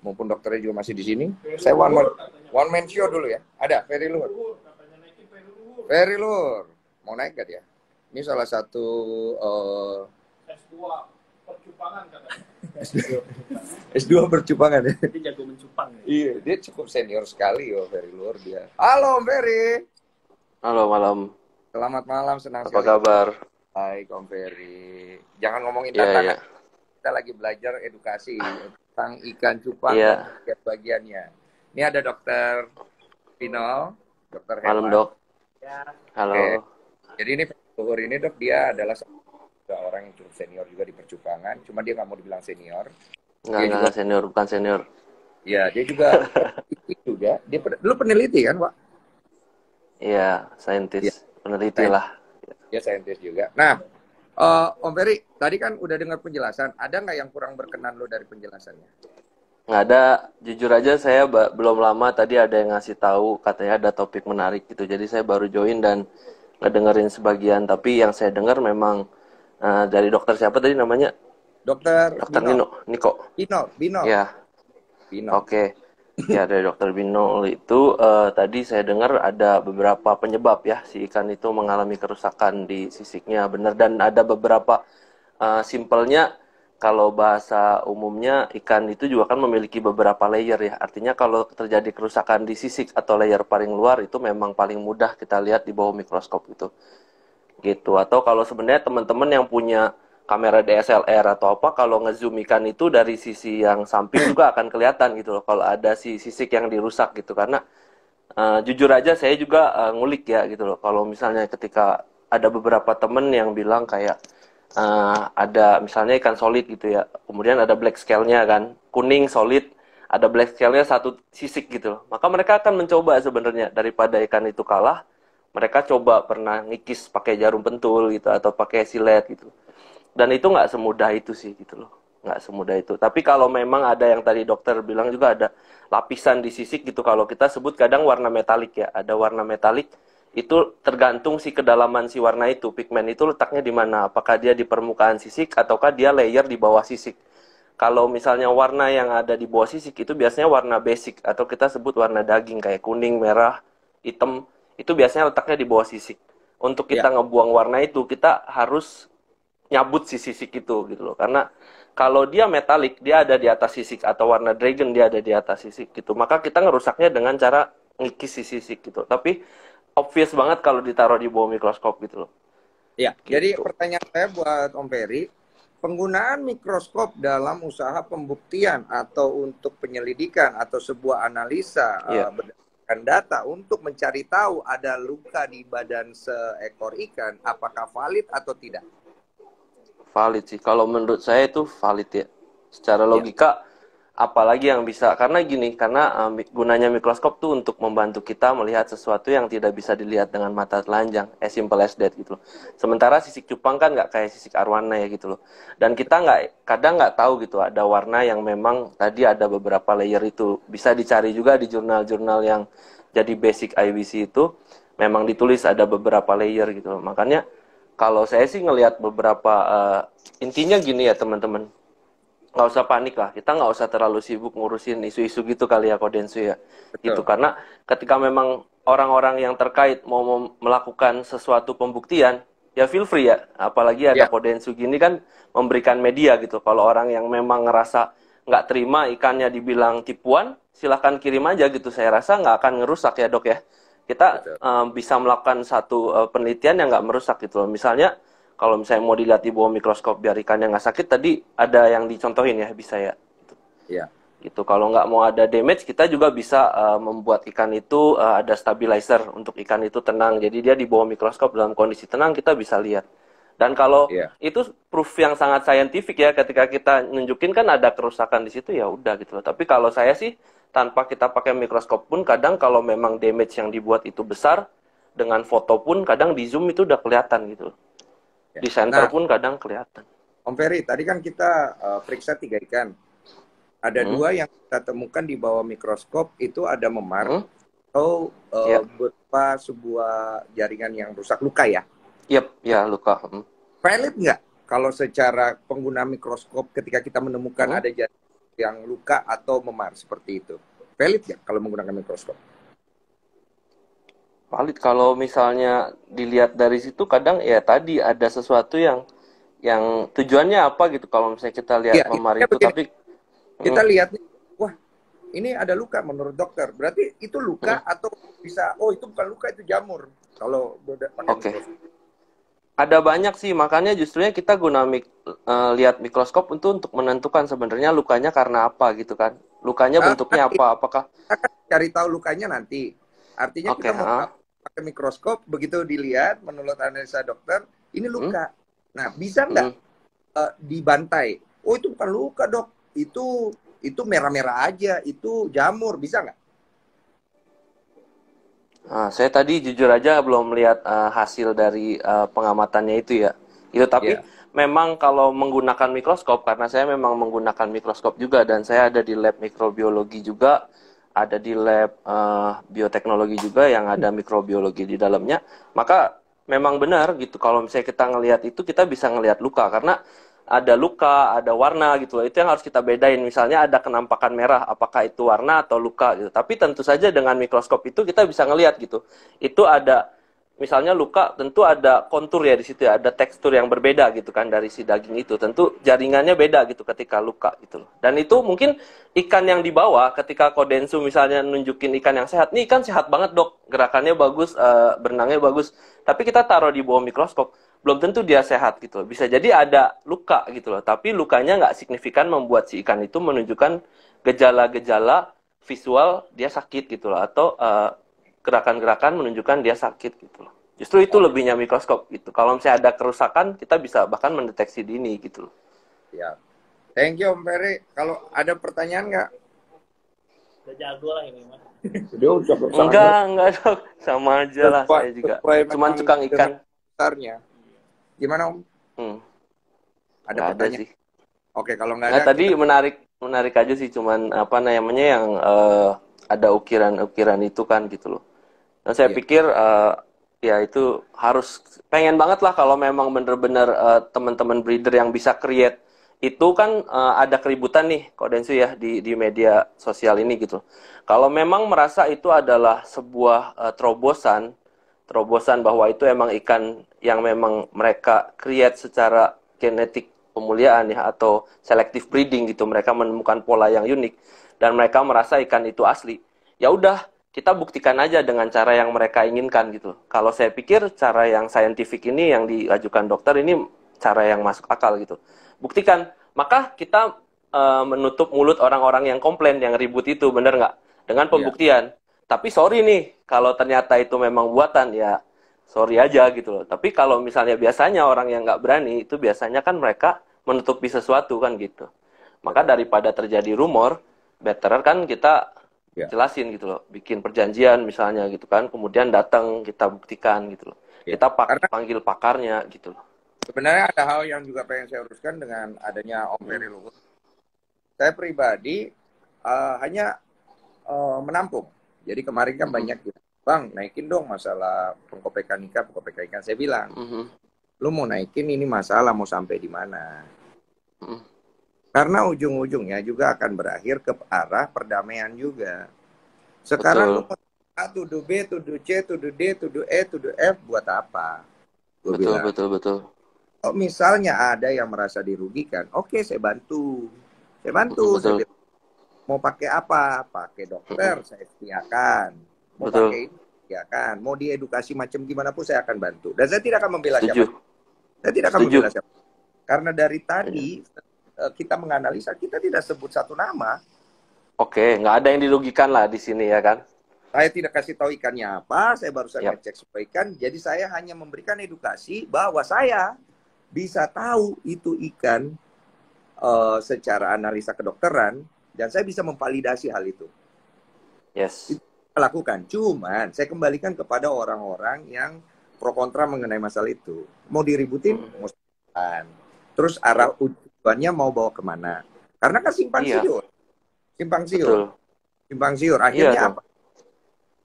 S2: Mumpun dokternya juga masih di sini, saya one man show dulu ya. Ada Ferry Luhur. Ferry Luhur, mau naik gak dia? Ini salah satu
S3: S2 percupangan katanya.
S2: S2 bercupangan ya.
S1: Dia jago mencupang. Ya?
S2: Iya, dia cukup senior sekali Ferry Luhur dia. Halo Om Ferry.
S4: Halo malam,
S2: Selamat malam, senang
S4: apa kabar?
S2: Hai Om Ferry. Jangan ngomongin
S4: Iya,
S2: tantangan.
S4: iya.
S2: Kita lagi belajar edukasi tentang ikan cupang
S4: Iya.
S2: dan bagiannya. Ini ada Dokter Pino, Dokter
S4: Malam
S2: Hewan.
S4: dok.
S1: Ya.
S4: Halo.
S2: Oke. Jadi ini Luhur ini dok, dia adalah orang yang cukup senior juga di percupangan. Cuma dia nggak mau dibilang senior.
S4: Enggak senior, bukan senior.
S2: Ya, dia juga peneliti juga. Lu peneliti kan, Pak?
S4: Iya, saintis, peneliti lah.
S2: Dia saintis juga. Nah, Om Ferry, tadi kan udah dengar penjelasan. Ada nggak yang kurang berkenan lo dari penjelasannya?
S4: Nggak ada, jujur aja saya belum lama tadi ada yang ngasih tahu katanya ada topik menarik gitu. Jadi saya baru join dan ngedengerin sebagian. Tapi yang saya dengar memang dari dokter siapa tadi namanya?
S2: Dokter
S4: Dokter
S2: Bino.
S4: Niko.
S2: Bino.
S4: Ya,
S2: Bino.
S4: oke. Ya, dari dokter Bino itu tadi saya dengar ada beberapa penyebab ya si ikan itu mengalami kerusakan di sisiknya, benar, dan ada beberapa simpelnya kalau bahasa umumnya ikan itu juga kan memiliki beberapa layer ya. Artinya kalau terjadi kerusakan di sisik atau layer paling luar itu memang paling mudah kita lihat di bawah mikroskop itu. Gitu. Atau kalau sebenarnya teman-teman yang punya kamera DSLR atau apa, kalau ngezoom ikan itu dari sisi yang samping juga akan kelihatan gitu loh kalau ada si sisik yang dirusak gitu. Karena jujur aja saya juga ngulik ya gitu loh, kalau misalnya ketika ada beberapa temen yang bilang kayak ada misalnya ikan solid gitu ya, kemudian ada black scale-nya kan, kuning solid, ada black scale-nya satu sisik gitu loh, maka mereka akan mencoba sebenarnya daripada ikan itu kalah, mereka coba pernah ngikis pakai jarum pentul gitu atau pakai silet gitu. Dan itu nggak semudah itu sih gitu loh, nggak semudah itu. Tapi kalau memang ada yang tadi dokter bilang juga ada lapisan di sisik gitu, kalau kita sebut kadang warna metalik ya, ada warna metalik itu tergantung si kedalaman si warna itu, pigmen itu letaknya di mana, apakah dia di permukaan sisik ataukah dia layer di bawah sisik. Kalau misalnya warna yang ada di bawah sisik itu biasanya warna basic atau kita sebut warna daging kayak kuning, merah, hitam, itu biasanya letaknya di bawah sisik. Untuk kita ngebuang warna itu kita harus nyabut si sisik itu gitu loh, karena kalau dia metalik dia ada di atas sisik atau warna dragon dia ada di atas sisik gitu, maka kita ngerusaknya dengan cara ngikis si sisik gitu. Tapi obvious banget kalau ditaruh di bawah mikroskop gitu loh.
S2: Ya,
S4: Gitu.
S2: jadi pertanyaan saya buat Om Ferry, penggunaan mikroskop dalam usaha pembuktian atau untuk penyelidikan atau sebuah analisa berdasarkan data untuk mencari tahu ada luka di badan seekor ikan, apakah valid atau tidak?
S4: Valid sih, kalau menurut saya itu valid ya. Secara logika, apalagi yang bisa, karena gini, karena gunanya mikroskop tuh untuk membantu kita melihat sesuatu yang tidak bisa dilihat dengan mata telanjang, as simple as that gitu loh. Sementara sisik cupang kan nggak kayak sisik arwana ya gitu loh. Dan kita kadang nggak tahu gitu, ada warna yang memang tadi ada beberapa layer itu. Bisa dicari juga di jurnal-jurnal yang jadi basic IBC itu, memang ditulis ada beberapa layer gitu loh. Makanya, kalau saya sih ngelihat beberapa, intinya gini ya teman-teman, nggak usah panik lah, kita nggak usah terlalu sibuk ngurusin isu-isu gitu kali ya Kodensu ya.
S2: Betul.
S4: Gitu, karena ketika memang orang-orang yang terkait mau melakukan sesuatu pembuktian, ya feel free ya, apalagi ada Kodensu gini kan memberikan media gitu. Kalau orang yang memang ngerasa nggak terima ikannya dibilang tipuan, silahkan kirim aja gitu, saya rasa nggak akan ngerusak ya dok ya. Kita bisa melakukan satu penelitian yang nggak merusak gitu loh. Misalnya, kalau misalnya mau dilihat di bawah mikroskop biar ikannya nggak sakit, tadi ada yang dicontohin ya, bisa ya. Gitu.
S2: Iya.
S4: Gitu. Kalau nggak mau ada damage, kita juga bisa membuat ikan itu ada stabilizer untuk ikan itu tenang. Jadi dia di bawah mikroskop dalam kondisi tenang, kita bisa lihat. Dan kalau itu proof yang sangat saintifik ya, ketika kita nunjukin kan ada kerusakan di situ, ya udah gitu loh. Tapi kalau saya sih, tanpa kita pakai mikroskop pun kadang kalau memang damage yang dibuat itu besar, dengan foto pun kadang di zoom itu udah kelihatan gitu. Di center pun kadang kelihatan.
S2: Om Ferry, tadi kan kita periksa 3 ikan. Ada 2 yang kita temukan di bawah mikroskop itu ada memar atau berupa sebuah jaringan yang rusak, luka ya?
S4: Ya luka.
S2: Valid nggak kalau secara pengguna mikroskop ketika kita menemukan ada jaringan yang luka atau memar seperti itu? Valid nggak kalau menggunakan mikroskop?
S4: Valid kalau misalnya dilihat dari situ, kadang ya tadi ada sesuatu yang tujuannya apa gitu kalau misalnya kita lihat memar itu, tapi
S2: kita lihat nih, wah ini ada luka menurut dokter, berarti itu luka atau bisa, oh itu bukan luka, itu jamur kalau pakai mikroskop.
S4: Ada banyak sih, makanya justrunya kita lihat mikroskop untuk menentukan sebenarnya lukanya karena apa gitu kan, lukanya bentuknya apa, apakah
S2: kita akan cari tahu lukanya nanti, artinya kita mau pakai mikroskop, begitu dilihat menurut analisa dokter ini luka. Nah, bisa nggak dibantai? Oh, itu bukan luka, Dok. Itu merah-merah aja, itu jamur. Bisa nggak?
S4: Saya tadi jujur aja belum melihat hasil dari pengamatannya itu ya. Itu tapi memang kalau menggunakan mikroskop, karena saya memang menggunakan mikroskop juga dan saya ada di lab mikrobiologi juga, ada di lab bioteknologi juga yang ada mikrobiologi di dalamnya, maka memang benar gitu kalau misalnya kita ngelihat itu, kita bisa ngelihat luka karena ada luka, ada warna gitu loh. Itu yang harus kita bedain. Misalnya ada kenampakan merah, apakah itu warna atau luka gitu. Tapi tentu saja dengan mikroskop itu kita bisa ngelihat gitu. Itu ada misalnya luka, tentu ada kontur ya di situ ya, ada tekstur yang berbeda gitu kan dari si daging itu. Tentu jaringannya beda gitu ketika luka gitu loh. Dan itu mungkin ikan yang dibawa ketika Kodensu misalnya nunjukin ikan yang sehat. Nih ikan sehat banget, Dok. Gerakannya bagus, berenangnya bagus. Tapi kita taruh di bawah mikroskop, belum tentu dia sehat gitu loh. Bisa jadi ada luka gitu loh. Tapi lukanya nggak signifikan membuat si ikan itu menunjukkan gejala-gejala visual dia sakit gitu loh. Atau gerakan-gerakan menunjukkan dia sakit gitu loh. Justru itu lebihnya mikroskop gitu. Kalau misalnya ada kerusakan, kita bisa bahkan mendeteksi dini gitu loh.
S2: Ya. Thank you Om Ferry. Kalau ada pertanyaan nggak?
S1: Udah jago lah ini mah.
S4: Enggak Dok. Sama aja lah saya juga. Cuman tukang ikan.
S2: Besarnya. Gimana Om? Ada pertanyaan?
S4: Sih.
S2: Oke, kalau nggak
S4: ada.
S2: ada.
S4: Tadi menarik aja sih, cuman apa namanya yang ada ukiran-ukiran itu kan gitu loh. Dan saya pikir ya itu harus pengen banget lah kalau memang bener-bener teman-teman breeder yang bisa create itu kan ada keributan nih Kodensu ya di media sosial ini gitu. Kalau memang merasa itu adalah sebuah terobosan bahwa itu emang ikan yang memang mereka create secara genetik pemuliaan ya atau selective breeding gitu, mereka menemukan pola yang unik dan mereka merasa ikan itu asli. Ya udah, kita buktikan aja dengan cara yang mereka inginkan gitu. Kalau saya pikir cara yang saintifik ini yang diajukan dokter ini cara yang masuk akal gitu. Buktikan, maka kita menutup mulut orang-orang yang komplain, yang ribut itu, bener nggak? Dengan pembuktian. Tapi sorry nih, kalau ternyata itu memang buatan, ya sorry aja gitu loh. Tapi kalau misalnya biasanya orang yang nggak berani, itu biasanya kan mereka menutupi sesuatu kan gitu. Maka daripada terjadi rumor, better kan kita jelasin gitu loh. Bikin perjanjian misalnya gitu kan, kemudian datang kita buktikan gitu loh. Kita panggil pakarnya gitu loh.
S2: Sebenarnya ada hal yang juga pengen saya uruskan dengan adanya Om Ferry Luhut. Saya pribadi hanya menampung. Jadi kemarin kan banyak gitu, Bang, naikin dong masalah pengkopekan ikan. Saya bilang, lu mau naikin ini masalah mau sampai di mana? Karena ujung-ujungnya juga akan berakhir ke arah perdamaian juga. Sekarang lu mau A, tuduh B, tuduh C, tuduh D, tuduh E, tuduh F, buat apa?
S4: Betul.
S2: Oh, misalnya ada yang merasa dirugikan, oke, saya bantu. Saya bilang, mau pakai apa? Pakai dokter, saya sediakan. Mau pakai ini, sediakan. Mau diedukasi macam gimana pun saya akan bantu. Dan saya tidak akan membela siapa. Saya tidak akan membela siapa. Karena dari tadi kita menganalisa, kita tidak sebut satu nama.
S4: Oke, nggak ada yang dirugikan lah di sini ya kan?
S2: Saya tidak kasih tahu ikannya apa, saya baru saja ngecek supaya ikan. Jadi saya hanya memberikan edukasi bahwa saya bisa tahu itu ikan secara analisa kedokteran dan saya bisa memvalidasi hal itu.
S4: Yes.
S2: Itu saya lakukan. Cuman saya kembalikan kepada orang-orang yang pro kontra mengenai masalah itu. Mau diributin, mau terus arah tujuannya mau bawa kemana. Karena kan simpang
S4: Iya,
S2: siur, simpang siur,
S4: betul.
S2: simpang siur.
S4: Iya
S2: Akhirnya
S4: dong,
S2: apa?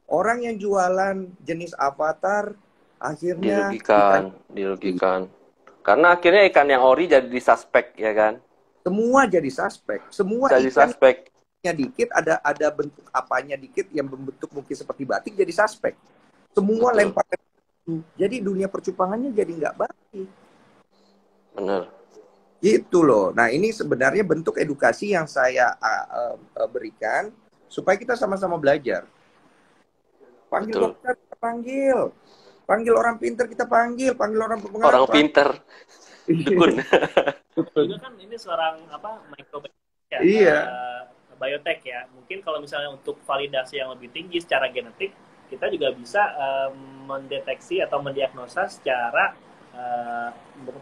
S2: Orang yang jualan jenis avatar akhirnya ikan
S4: dirugikan. Karena akhirnya ikan yang ori jadi suspek, ya kan?
S2: semua jadi suspek. Semua
S4: Jadi
S2: ikan
S4: suspek,
S2: dikit ada bentuk apanya dikit yang berbentuk mungkin seperti batik jadi suspek. Semua
S4: betul,
S2: lempar itu. Jadi dunia percupangannya jadi nggak baik.
S4: bener,
S2: Gitu loh. Nah, ini sebenarnya bentuk edukasi yang saya berikan supaya kita sama-sama belajar. Panggil
S4: betul.
S2: dokter, kita panggil. Panggil orang pinter, kita panggil. Panggil orang berpengaruh.
S4: Orang pinter, dukun.
S1: Juga kan ini seorang microbiologis ya,
S2: Iya.
S1: biotech ya. Mungkin kalau misalnya untuk validasi yang lebih tinggi secara genetik, kita juga bisa mendeteksi atau mendiagnosa secara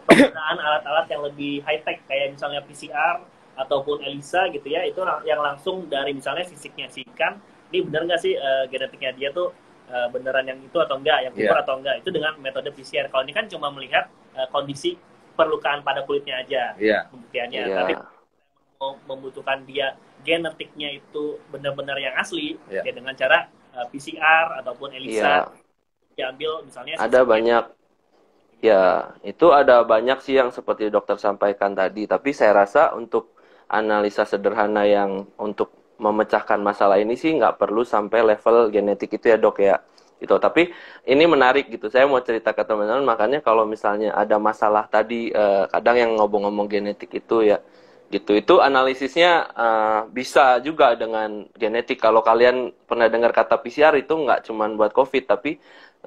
S1: penggunaan alat-alat yang lebih high tech kayak misalnya PCR ataupun ELISA gitu ya. Itu yang langsung dari misalnya fisiknya si ikan, ini benar nggak sih genetiknya dia tuh beneran yang itu atau enggak, yang pure atau enggak, itu dengan metode PCR. Kalau ini kan cuma melihat kondisi perlukaan pada kulitnya aja pembuktiannya. Tapi membutuhkan dia genetiknya itu benar-benar yang asli ya dengan cara PCR ataupun ELISA diambil misalnya.
S4: Ada banyak ya, itu ada banyak sih yang seperti dokter sampaikan tadi. Tapi saya rasa untuk analisa sederhana yang untuk memecahkan masalah ini sih nggak perlu sampai level genetik itu ya dok ya. Gitu. Tapi ini menarik gitu. Saya mau cerita ke teman-teman, makanya kalau misalnya ada masalah tadi, kadang yang ngomong-ngomong genetik itu ya, gitu. Itu analisisnya bisa juga dengan genetik. Kalau kalian pernah dengar kata PCR itu nggak cuma buat COVID, tapi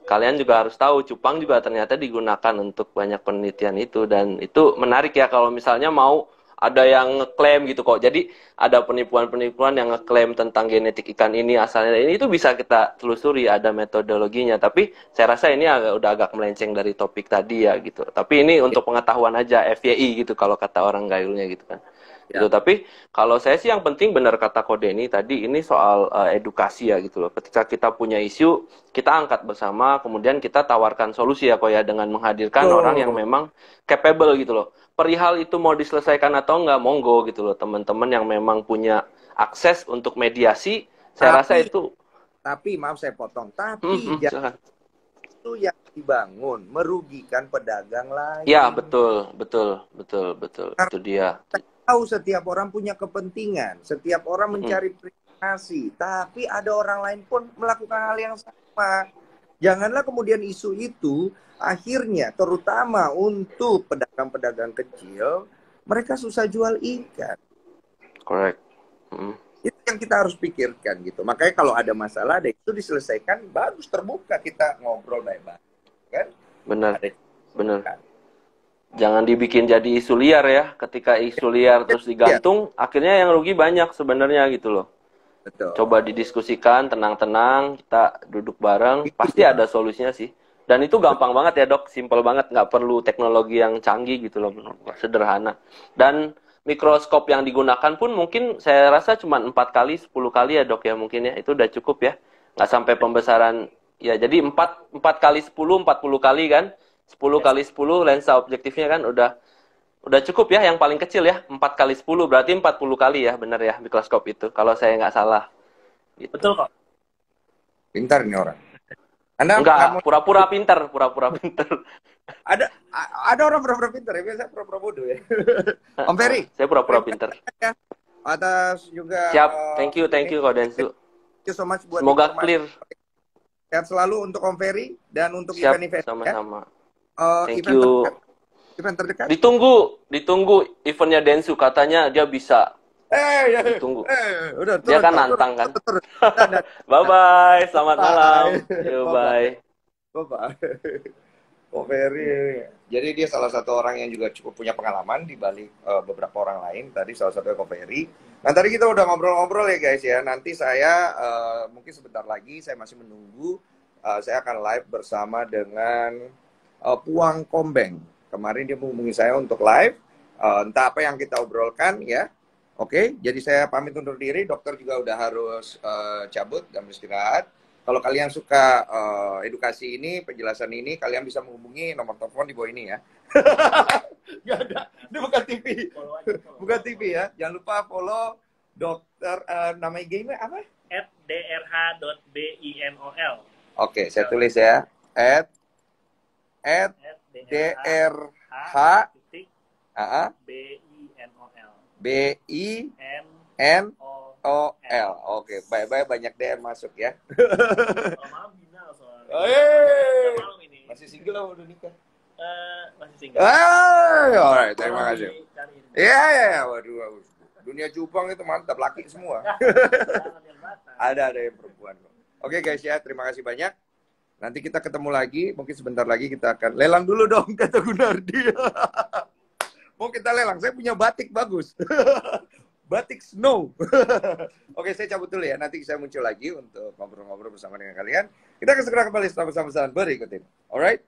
S4: kalian juga harus tahu cupang juga ternyata digunakan untuk banyak penelitian itu. Dan itu menarik ya kalau misalnya mau ada yang ngeklaim gitu kok. Jadi ada penipuan-penipuan yang ngeklaim tentang genetik ikan ini asalnya ini, itu bisa kita telusuri, ada metodologinya. Tapi saya rasa ini udah agak melenceng dari topik tadi ya gitu. Tapi ini untuk pengetahuan aja, FYI gitu kalau kata orang gayulnya gitu kan. Gitu. Tapi kalau saya sih yang penting benar kata Kodeni tadi, ini soal edukasi ya gitu loh. Ketika kita punya isu, kita angkat bersama, kemudian kita tawarkan solusi ya kok ya, dengan menghadirkan orang yang memang capable gitu loh. Perihal itu mau diselesaikan atau enggak, monggo gitu loh, teman-teman yang memang punya akses untuk mediasi, saya rasa itu.
S2: Tapi maaf saya potong, tapi itu yang dibangun merugikan pedagang lain.
S4: Ya betul. Itu dia.
S2: Tahu setiap orang punya kepentingan, setiap orang mencari privasi, tapi ada orang lain pun melakukan hal yang sama. Janganlah kemudian isu itu akhirnya terutama untuk pedagang-pedagang kecil, mereka susah jual ikan.
S4: Correct.
S2: Itu yang kita harus pikirkan gitu. Makanya kalau ada masalah, ada itu diselesaikan, bagus terbuka kita ngobrol baik-baik, kan?
S4: Benar. Jangan dibikin jadi isu liar ya. Ketika isu liar terus digantung, akhirnya yang rugi banyak sebenarnya gitu loh.
S2: Betul.
S4: Coba didiskusikan tenang-tenang, kita duduk bareng, pasti ada solusinya sih. Dan itu gampang banget ya dok, simple banget, nggak perlu teknologi yang canggih gitu loh, sederhana. Dan mikroskop yang digunakan pun mungkin saya rasa cuma 4 kali, 10 kali ya dok ya mungkin ya, itu udah cukup ya. Nggak sampai pembesaran, ya jadi 4 kali 10, 40 kali kan, 10 kali 10 lensa objektifnya kan udah cukup ya, yang paling kecil ya, 4 kali 10 berarti 40 kali ya, bener ya mikroskop itu, kalau saya nggak salah. Gitu.
S1: Betul kok.
S2: Pintar nih orang. Anda
S4: enggak, pura-pura pintar.
S2: Ada orang pura-pura pintar ya, biasa pura-pura bodoh ya. Om Ferry.
S4: Saya pura-pura pintar.
S2: Atas juga.
S4: Siap, thank you Kok Densu.
S2: Thank you so much buat
S4: semoga clear.
S2: Sehat selalu untuk Om Ferry dan untuk
S4: Siap,
S2: event-event.
S4: sama-sama.
S2: Thank
S4: you.
S2: Event terdekat.
S4: Ditunggu eventnya Densu, katanya dia bisa. Ditunggu.
S2: Udah,
S4: dia kan nantang kan. Bye-bye, selamat malam. Bye.
S2: Om Ferry. Jadi dia salah satu orang yang juga cukup punya pengalaman di balik beberapa orang lain. Tadi salah satunya Om Ferry. Nah tadi kita udah ngobrol-ngobrol ya guys ya. Nanti saya mungkin sebentar lagi saya masih menunggu. Saya akan live bersama dengan Puang Kombeng. Kemarin dia menghubungi saya untuk live. Entah apa yang kita obrolkan ya. Oke, jadi saya pamit undur diri. Dokter juga udah harus cabut dan beristirahat. Kalau kalian suka edukasi ini, penjelasan ini, kalian bisa menghubungi nomor telepon di bawah ini ya. Nggak ada. Ini bukan TV.
S1: Follow aja, follow.
S2: Bukan TV ya. Jangan lupa follow dokter, nama IG-nya apa?
S1: @drh.binol.
S2: Oke, saya tulis ya. At drh
S1: titik binol.
S2: BINOL. Oke, bye-bye, banyak DM masuk ya.
S1: Kalau malam binal soalnya.
S2: Hey.
S1: Malam ini.
S2: Masih single atau udah nikah?
S1: Masih single.
S2: Alright, terima
S1: Tolong
S2: kasih.
S1: dicariin.
S2: Iya, waduh. Dunia cupang itu mantap, laki semua.
S1: Jangan yang batas.
S2: Ada yang perempuan kok. Oke guys ya, terima kasih banyak. Nanti kita ketemu lagi, mungkin sebentar lagi kita akan lelang dulu dong, kata Gunardi. Mau kita lelang, saya punya batik bagus. Batik snow. Oke, saya cabut dulu ya. Nanti saya muncul lagi untuk ngobrol-ngobrol bersama dengan kalian. Kita akan segera kembali setelah pesan-pesan berikut ini. Alright?